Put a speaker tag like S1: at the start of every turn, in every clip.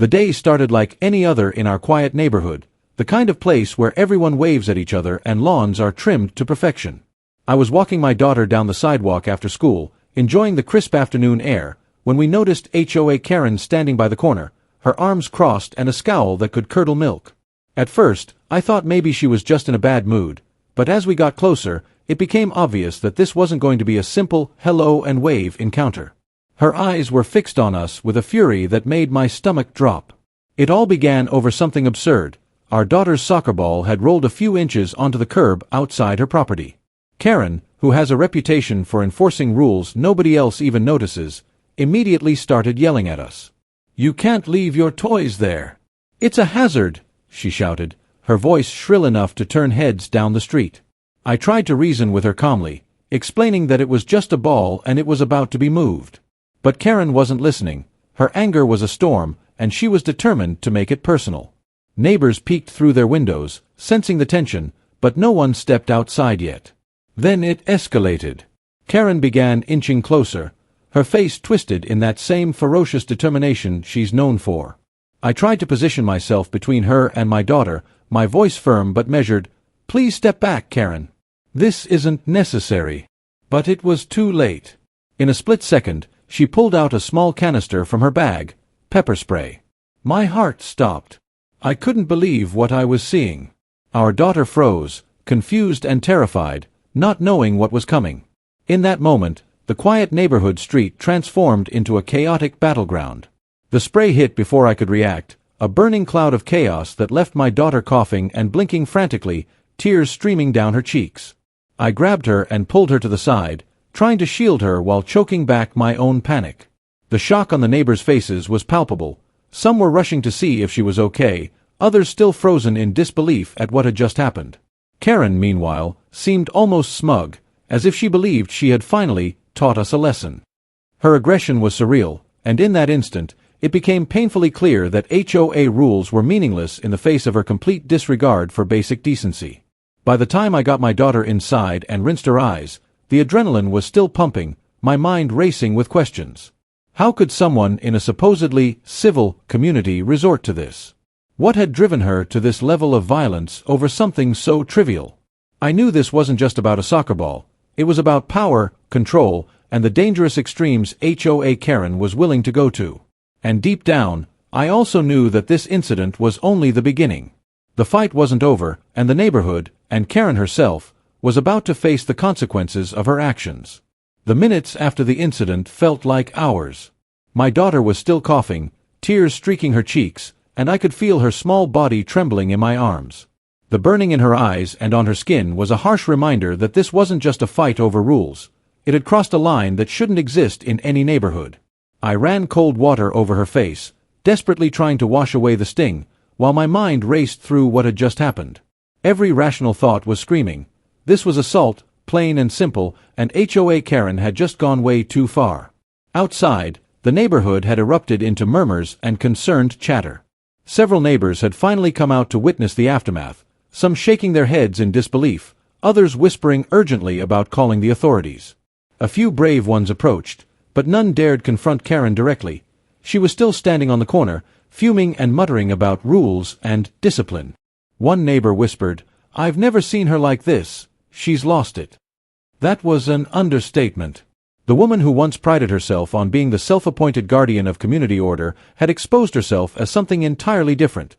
S1: The day started like any other in our quiet neighborhood, the kind of place where everyone waves at each other and lawns are trimmed to perfection. I was walking my daughter down the sidewalk after school, enjoying the crisp afternoon air, when we noticed HOA Karen standing by the corner, her arms crossed and a scowl that could curdle milk. At first, I thought maybe she was just in a bad mood, but as we got closer, it became obvious that this wasn't going to be a simple hello and wave encounter. Her eyes were fixed on us with a fury that made my stomach drop. It all began over something absurd. Our daughter's soccer ball had rolled a few inches onto the curb outside her property. Karen, who has a reputation for enforcing rules nobody else even notices, immediately started yelling at us. "You can't leave your toys there. It's a hazard," she shouted, her voice shrill enough to turn heads down the street. I tried to reason with her calmly, explaining that it was just a ball and it was about to be moved. But Karen wasn't listening. Her anger was a storm, and she was determined to make it personal. Neighbors peeked through their windows, sensing the tension, but no one stepped outside yet. Then it escalated. Karen began inching closer, her face twisted in that same ferocious determination she's known for. I tried to position myself between her and my daughter, my voice firm but measured. "Please step back, Karen. This isn't necessary." But it was too late. In a split second, she pulled out a small canister from her bag, pepper spray. My heart stopped. I couldn't believe what I was seeing. Our daughter froze, confused and terrified, not knowing what was coming. In that moment, the quiet neighborhood street transformed into a chaotic battleground. The spray hit before I could react, a burning cloud of chaos that left my daughter coughing and blinking frantically, tears streaming down her cheeks. I grabbed her and pulled her to the side, trying to shield her while choking back my own panic. The shock on the neighbors' faces was palpable. Some were rushing to see if she was okay, others still frozen in disbelief at what had just happened. Karen, meanwhile, seemed almost smug, as if she believed she had finally taught us a lesson. Her aggression was surreal, and in that instant, it became painfully clear that HOA rules were meaningless in the face of her complete disregard for basic decency. By the time I got my daughter inside and rinsed her eyes, the adrenaline was still pumping, my mind racing with questions. How could someone in a supposedly civil community resort to this? What had driven her to this level of violence over something so trivial? I knew this wasn't just about a soccer ball. It was about power, control, and the dangerous extremes HOA Karen was willing to go to. And deep down, I also knew that this incident was only the beginning. The fight wasn't over, and the neighborhood, and Karen herself, was about to face the consequences of her actions. The minutes after the incident felt like hours. My daughter was still coughing, tears streaking her cheeks, and I could feel her small body trembling in my arms. The burning in her eyes and on her skin was a harsh reminder that this wasn't just a fight over rules. It had crossed a line that shouldn't exist in any neighborhood. I ran cold water over her face, desperately trying to wash away the sting, while my mind raced through what had just happened. Every rational thought was screaming. This was assault, plain and simple, and HOA Karen had just gone way too far. Outside, the neighborhood had erupted into murmurs and concerned chatter. Several neighbors had finally come out to witness the aftermath, some shaking their heads in disbelief, others whispering urgently about calling the authorities. A few brave ones approached, but none dared confront Karen directly. She was still standing on the corner, fuming and muttering about rules and discipline. One neighbor whispered, "I've never seen her like this. She's lost it." That was an understatement. The woman who once prided herself on being the self-appointed guardian of community order had exposed herself as something entirely different.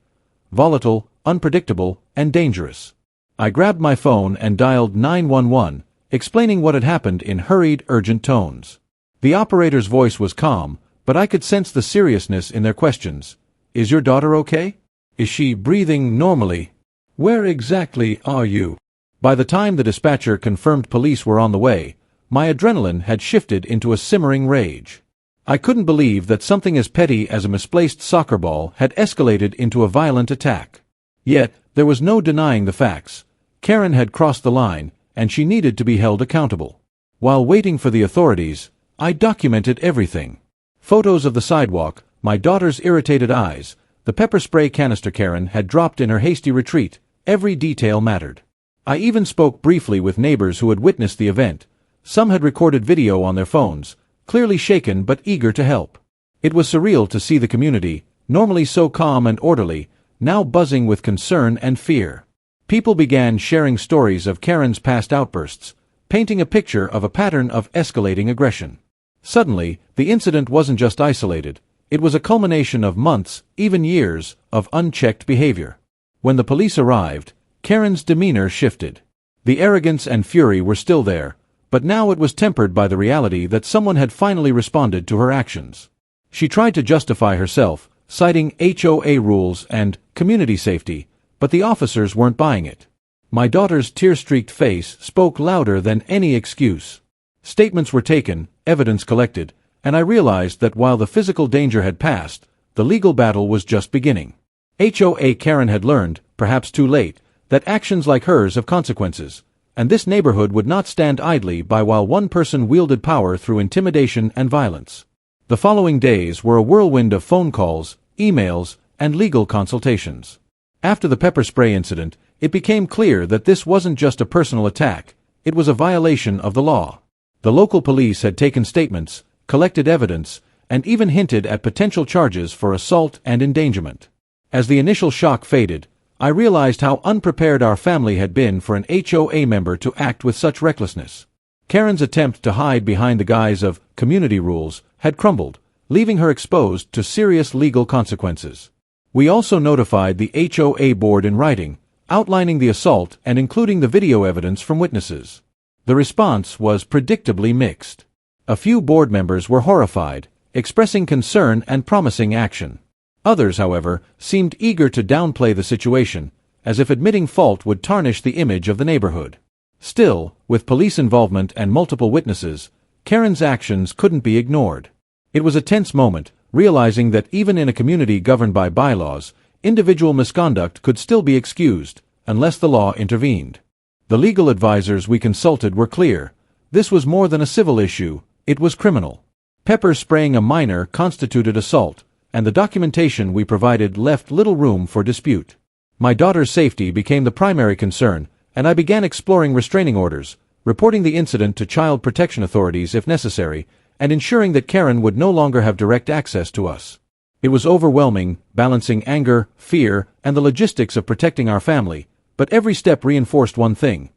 S1: Volatile, unpredictable, and dangerous. I grabbed my phone and dialed 911, explaining what had happened in hurried, urgent tones. The operator's voice was calm, but I could sense the seriousness in their questions. "Is your daughter okay? Is she breathing normally? Where exactly are you?" By the time the dispatcher confirmed police were on the way, my adrenaline had shifted into a simmering rage. I couldn't believe that something as petty as a misplaced soccer ball had escalated into a violent attack. Yet, there was no denying the facts. Karen had crossed the line, and she needed to be held accountable. While waiting for the authorities, I documented everything. Photos of the sidewalk, my daughter's irritated eyes, the pepper spray canister Karen had dropped in her hasty retreat, every detail mattered. I even spoke briefly with neighbors who had witnessed the event. Some had recorded video on their phones, clearly shaken but eager to help. It was surreal to see the community, normally so calm and orderly, now buzzing with concern and fear. People began sharing stories of Karen's past outbursts, painting a picture of a pattern of escalating aggression. Suddenly, the incident wasn't just isolated, it was a culmination of months, even years, of unchecked behavior. When the police arrived, Karen's demeanor shifted. The arrogance and fury were still there, but now it was tempered by the reality that someone had finally responded to her actions. She tried to justify herself, citing HOA rules and community safety, but the officers weren't buying it. My daughter's tear-streaked face spoke louder than any excuse. Statements were taken, evidence collected, and I realized that while the physical danger had passed, the legal battle was just beginning. HOA Karen had learned, perhaps too late, that actions like hers have consequences, and this neighborhood would not stand idly by while one person wielded power through intimidation and violence. The following days were a whirlwind of phone calls, emails, and legal consultations. After the pepper spray incident, it became clear that this wasn't just a personal attack, it was a violation of the law. The local police had taken statements, collected evidence, and even hinted at potential charges for assault and endangerment. As the initial shock faded, I realized how unprepared our family had been for an HOA member to act with such recklessness. Karen's attempt to hide behind the guise of community rules had crumbled, leaving her exposed to serious legal consequences. We also notified the HOA board in writing, outlining the assault and including the video evidence from witnesses. The response was predictably mixed. A few board members were horrified, expressing concern and promising action. Others, however, seemed eager to downplay the situation, as if admitting fault would tarnish the image of the neighborhood. Still, with police involvement and multiple witnesses, Karen's actions couldn't be ignored. It was a tense moment, realizing that even in a community governed by bylaws, individual misconduct could still be excused, unless the law intervened. The legal advisors we consulted were clear. This was more than a civil issue, it was criminal. Pepper spraying a minor constituted assault, and the documentation we provided left little room for dispute. My daughter's safety became the primary concern, and I began exploring restraining orders, reporting the incident to child protection authorities if necessary, and ensuring that Karen would no longer have direct access to us. It was overwhelming, balancing anger, fear, and the logistics of protecting our family, but every step reinforced one thing.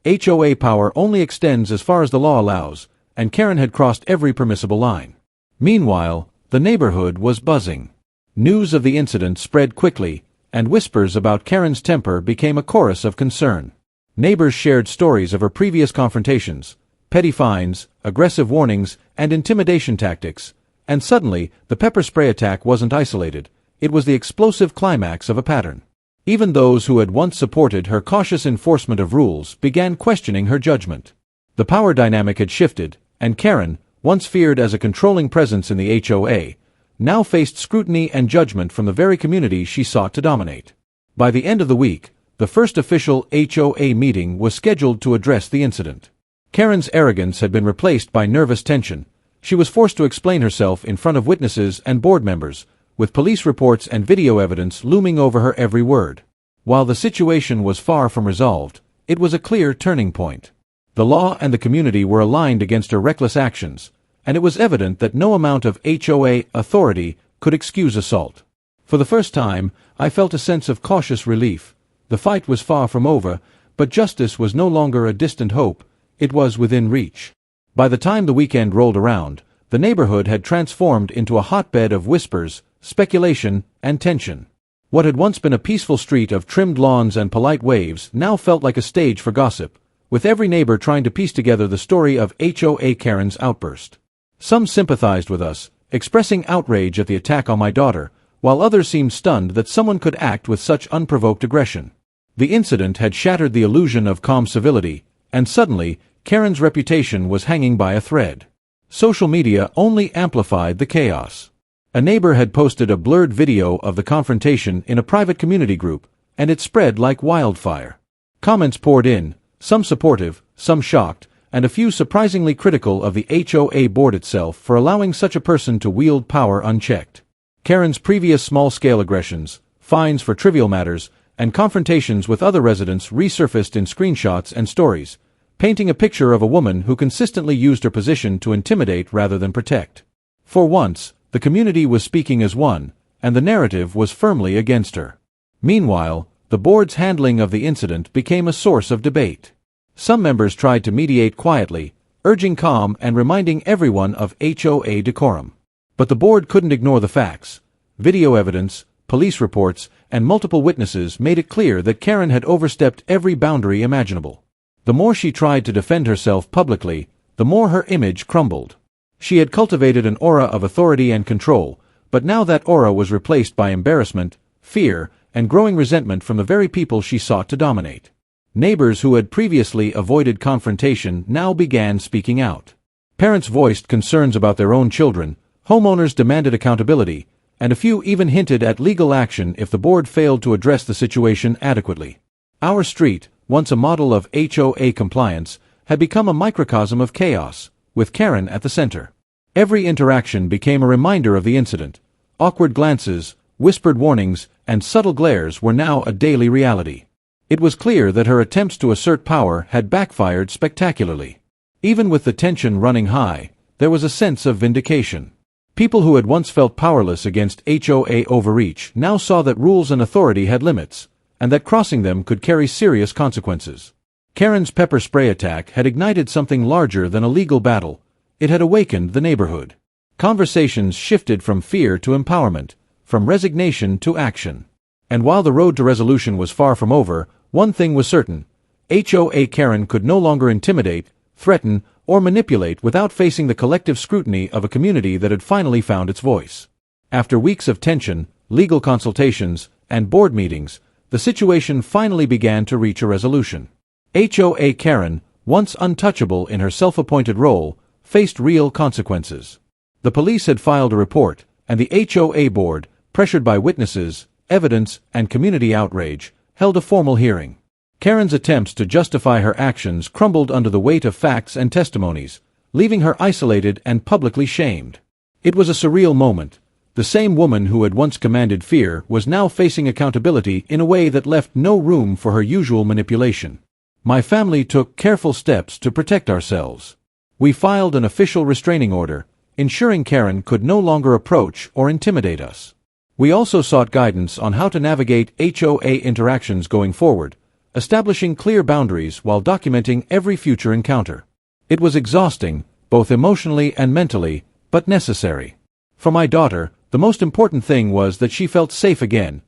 S1: HOA power only extends as far as the law allows, and Karen had crossed every permissible line. Meanwhile, the neighborhood was buzzing. News of the incident spread quickly, and whispers about Karen's temper became a chorus of concern. Neighbors shared stories of her previous confrontations, petty fines, aggressive warnings, and intimidation tactics, and suddenly, the pepper spray attack wasn't isolated, it was the explosive climax of a pattern. Even those who had once supported her cautious enforcement of rules began questioning her judgment. The power dynamic had shifted, and Karen, once feared as a controlling presence in the HOA, now faced scrutiny and judgment from the very community she sought to dominate. By the end of the week, the first official HOA meeting was scheduled to address the incident. Karen's arrogance had been replaced by nervous tension. She was forced to explain herself in front of witnesses and board members, with police reports and video evidence looming over her every word. While the situation was far from resolved, it was a clear turning point. The law and the community were aligned against her reckless actions, and it was evident that no amount of HOA authority could excuse assault. For the first time, I felt a sense of cautious relief. The fight was far from over, but justice was no longer a distant hope, it was within reach. By the time the weekend rolled around, the neighborhood had transformed into a hotbed of whispers, speculation, and tension. What had once been a peaceful street of trimmed lawns and polite waves now felt like a stage for gossip, with every neighbor trying to piece together the story of HOA Karen's outburst. Some sympathized with us, expressing outrage at the attack on my daughter, while others seemed stunned that someone could act with such unprovoked aggression. The incident had shattered the illusion of calm civility, and suddenly, Karen's reputation was hanging by a thread. Social media only amplified the chaos. A neighbor had posted a blurred video of the confrontation in a private community group, and it spread like wildfire. Comments poured in, some supportive, some shocked, and a few surprisingly critical of the HOA board itself for allowing such a person to wield power unchecked. Karen's previous small-scale aggressions, fines for trivial matters, and confrontations with other residents resurfaced in screenshots and stories, painting a picture of a woman who consistently used her position to intimidate rather than protect. For once, the community was speaking as one, and the narrative was firmly against her. Meanwhile, the board's handling of the incident became a source of debate. Some members tried to mediate quietly, urging calm and reminding everyone of HOA decorum. But the board couldn't ignore the facts. Video evidence, police reports, and multiple witnesses made it clear that Karen had overstepped every boundary imaginable. The more she tried to defend herself publicly, the more her image crumbled. She had cultivated an aura of authority and control, but now that aura was replaced by embarrassment, fear, and growing resentment from the very people she sought to dominate. Neighbors who had previously avoided confrontation now began speaking out. Parents voiced concerns about their own children, homeowners demanded accountability, and a few even hinted at legal action if the board failed to address the situation adequately. Our street, once a model of HOA compliance, had become a microcosm of chaos, with Karen at the center. Every interaction became a reminder of the incident. Awkward glances, whispered warnings, and subtle glares were now a daily reality. It was clear that her attempts to assert power had backfired spectacularly. Even with the tension running high, there was a sense of vindication. People who had once felt powerless against HOA overreach now saw that rules and authority had limits, and that crossing them could carry serious consequences. Karen's pepper spray attack had ignited something larger than a legal battle. It had awakened the neighborhood. Conversations shifted from fear to empowerment, from resignation to action. And while the road to resolution was far from over, one thing was certain. HOA Karen could no longer intimidate, threaten, or manipulate without facing the collective scrutiny of a community that had finally found its voice. After weeks of tension, legal consultations, and board meetings, the situation finally began to reach a resolution. HOA Karen, once untouchable in her self-appointed role, faced real consequences. The police had filed a report, and the HOA board, pressured by witnesses, evidence, and community outrage, held a formal hearing. Karen's attempts to justify her actions crumbled under the weight of facts and testimonies, leaving her isolated and publicly shamed. It was a surreal moment. The same woman who had once commanded fear was now facing accountability in a way that left no room for her usual manipulation. My family took careful steps to protect ourselves. We filed an official restraining order, ensuring Karen could no longer approach or intimidate us. We also sought guidance on how to navigate HOA interactions going forward, establishing clear boundaries while documenting every future encounter. It was exhausting, both emotionally and mentally, but necessary. For my daughter, the most important thing was that she felt safe again,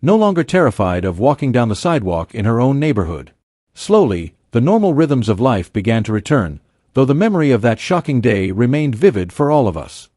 S1: no longer terrified of walking down the sidewalk in her own neighborhood. Slowly, the normal rhythms of life began to return, though the memory of that shocking day remained vivid for all of us.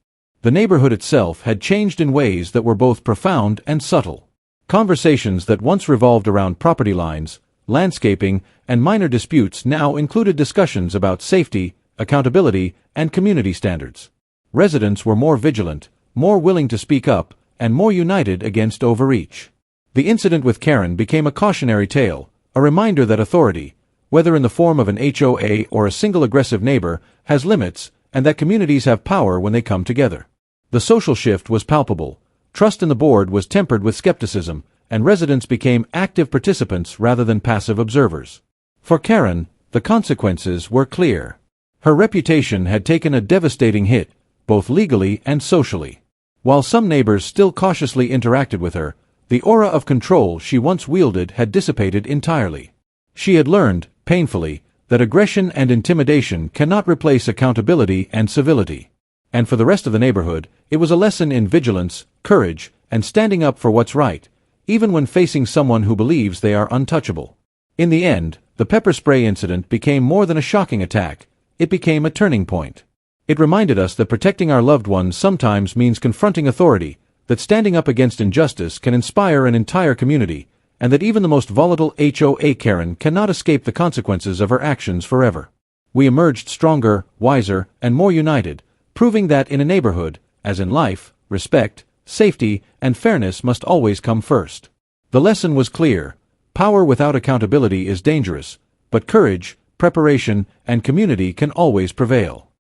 S1: The neighborhood itself had changed in ways that were both profound and subtle. Conversations that once revolved around property lines, landscaping, and minor disputes now included discussions about safety, accountability, and community standards. Residents were more vigilant, more willing to speak up, and more united against overreach. The incident with Karen became a cautionary tale, a reminder that authority, whether in the form of an HOA or a single aggressive neighbor, has limits, and that communities have power when they come together. The social shift was palpable. Trust in the board was tempered with skepticism, and residents became active participants rather than passive observers. For Karen, the consequences were clear. Her reputation had taken a devastating hit, both legally and socially. While some neighbors still cautiously interacted with her, the aura of control she once wielded had dissipated entirely. She had learned, painfully, that aggression and intimidation cannot replace accountability and civility. And for the rest of the neighborhood, it was a lesson in vigilance, courage, and standing up for what's right, even when facing someone who believes they are untouchable. In the end, the pepper spray incident became more than a shocking attack. It became a turning point. It reminded us that protecting our loved ones sometimes means confronting authority, that standing up against injustice can inspire an entire community, and that even the most volatile HOA Karen cannot escape the consequences of her actions forever. We emerged stronger, wiser, and more united, proving that in a neighborhood, as in life, respect, safety, and fairness must always come first. The lesson was clear. Power without accountability is dangerous, but courage, preparation, and community can always prevail.